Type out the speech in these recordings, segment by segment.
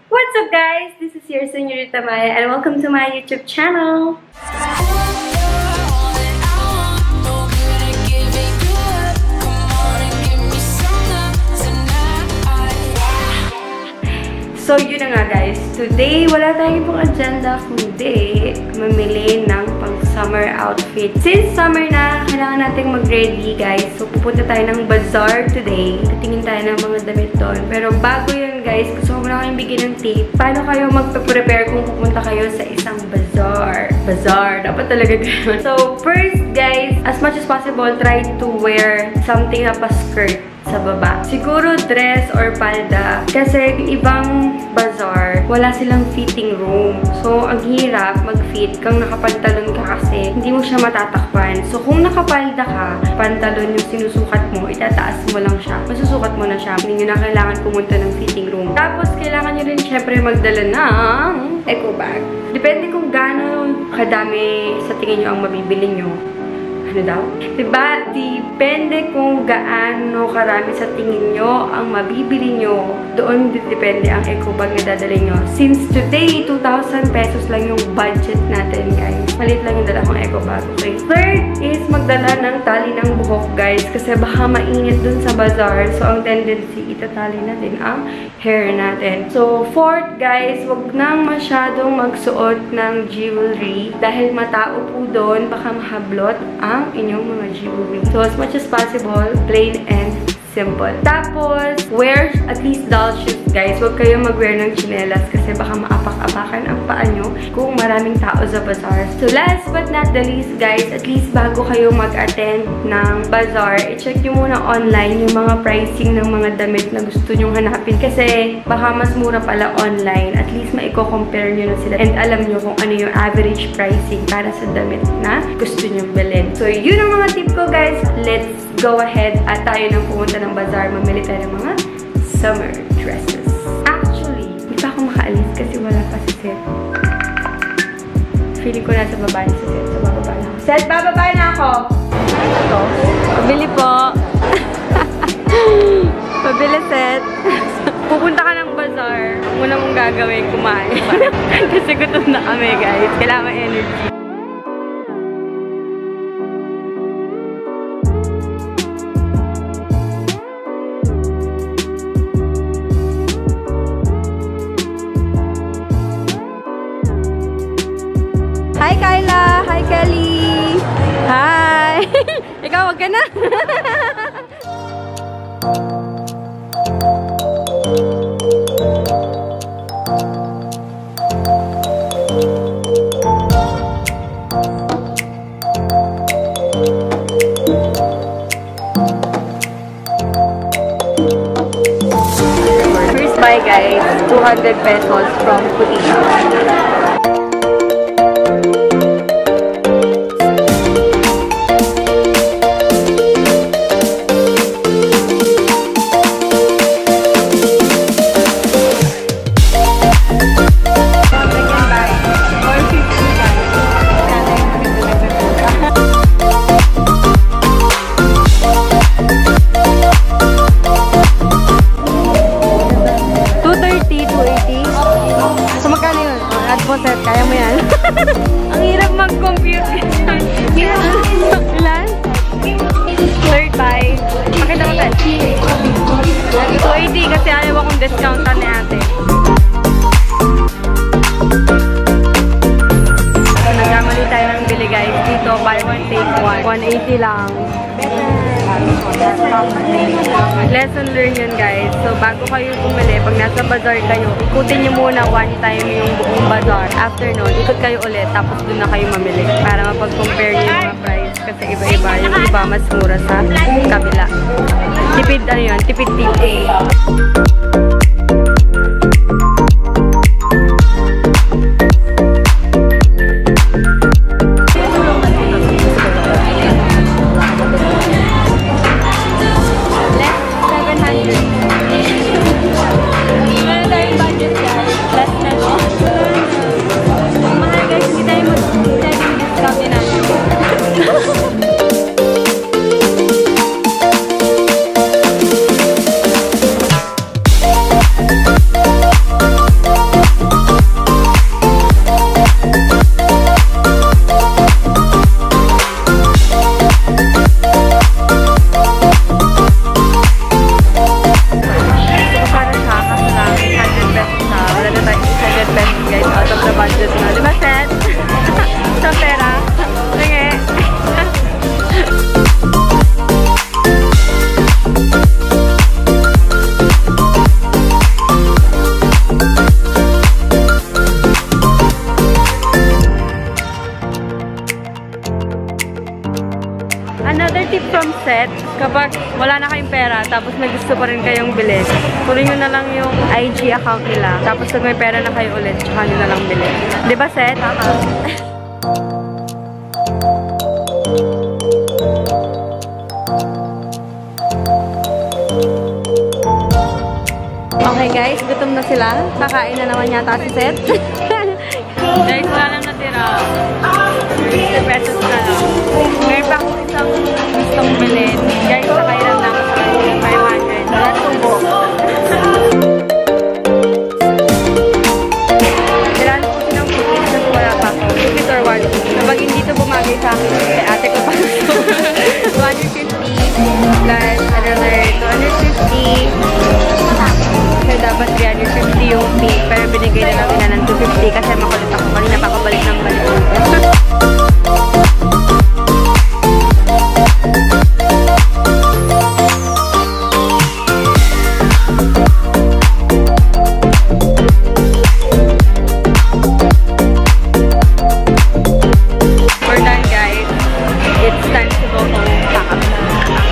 What's up guys? This is your Señorita Maya and welcome to my YouTube channel. So, yun na nga guys. Today, wala tayong pong agenda kundi mamili ng pang-summer outfit. Since summer na, kailangan nating mag-ready guys. So, pupunta tayo ng bazaar today. Titingin tayo ng mga damit doon. Pero bago yun guys, gusto ko muna kayong bigyan ng tip. Paano kayo magpe-prepare kung pupunta kayo sa isang bazaar? Bazaar. Dapat talaga gano'n. So, first guys, as much as possible, try to wear something na pa-skirt sa baba. Siguro dress or palda. Kasi yung ibang bazaar, wala silang fitting room. So, ang hirap mag-fit kung nakapantalon ka kasi hindi mo siya matatakpan. So, kung nakapalda ka, pantalon yung sinusukat mo, itataas mo lang siya. Masusukat mo na siya. Hindi nyo na kailangan pumunta ng fitting room. Tapos, kailangan nyo rin syempre magdala ng eco bag. Depende kung gaano kadami sa tingin nyo ang mabibili nyo. Ano daw? Diba? Depende kung gaano karami sa tingin nyo ang mabibili nyo. Doon depende ang eco bag na dadalhin nyo. Since today, 2,000 pesos lang yung budget natin, guys. Malit lang yung dala kong eco bag. Okay. Third is magdala ng tali ng buhok, guys. Kasi baka mainit dun sa bazaar. So, ang tendency, itatali natin ang hair natin. So, fourth, guys, wag nang masyadong magsuot ng jewelry. Dahil matao po doon, baka mahablot ang inyong mga jewelry. So, as much as possible, plain and simple. Tapos, wear at least doll shoes, guys. Huwag kayong mag-wear ng chinelas kasi baka maapak-apakan ang paa nyo kung maraming tao sa bazaar. So, last but not the least, guys, at least bago kayo mag-attend ng bazaar, i-check nyo muna online yung mga pricing ng mga damit na gusto nyong hanapin kasi baka mas mura pala online. At least maiko-compare nyo na sila and alam nyo kung ano yung average pricing para sa damit na gusto nyong bilhin. So, yun ang mga tip ko, guys. Let's go ahead at tayo nang pumunta ng bazaar. Mamili tayo ng mga summer dresses. Actually, hindi pa ako makaalis kasi wala pa si Seth. Feeling ko nasa baba na si Seth. So, bababa na ako. Seth, bababa na ako! Ito. Pabili po. Pabili, Seth. Pupunta ka ng bazaar. Ang muna mong gagawin, kumain. Kasi gutom na kami, guys. Kailangan energy. Hi, Kyla! Hi, Kelly! Hi! Ikaw, wag ka na! First buy, guys. 200 pesos from Putina. Kaya mo yan. Ang hirap mag-compute. Ilan? Third buy. Pakita ko tayo. 280 kasi ayaw akong discountan ni ate. So, nagkamali tayo ng bili guys. Dito, buy one, take one. 180 lang. Lesson learned yun guys. So, bago kayo bumili, pag nasa bazaar kayo, ikutin nyo muna one time yung buong bazaar. After nun, ikot kayo ulit, tapos dun na kayo mamili. Para mapag-compare nyo yung mga price. Kasi iba-iba. Yung iba mas mura sa kabila. Tipid, ano yun? Tipid-tipid. kapag wala na kayong pera, tapos may gusto pa rin kayong bilhin, tuloy nyo na lang yung IG account nila. Tapos pag may pera na kayo ulit, tsaka nyo na lang bilhin. Diba, Seth? Okay guys, gutom na sila. Kakain na naman yata si Seth. Guys, wala lang natira. 50 pesos na lang. Ngayon pa kung isang gustong bilhin. Guys, sakay lang naman sa 500. Wala tubo. Kailangan ko silang cookies na wala pa ako. Cookies or one. Kapag hindi ito bumagay sa akin, ate ko pa gusto. 250 plus another 250. Kasi dapat 350 yung fee. Pero binigay na lang nila ng 250 kasi makulit ako. Kanina pa kabalik ng balik. We're done guys. It's time to go home.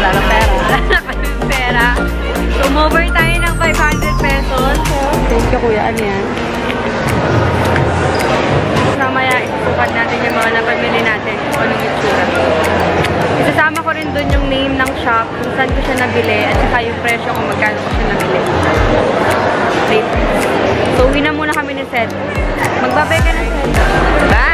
Wala na pera. Pera. Tumover tayo ng 500 pesos. Thank you, kuya. Ano yan? Mamaya, isusukat natin yung mga napamili natin kung anong itsura. Isasama ko rin dun yung name ng shop, kung saan ko siya nabili, at saka yung presyo kung magkano ko siya nabili. So, uwi na muna kami ni Seth. Magbabay ka na, Seth. Bye!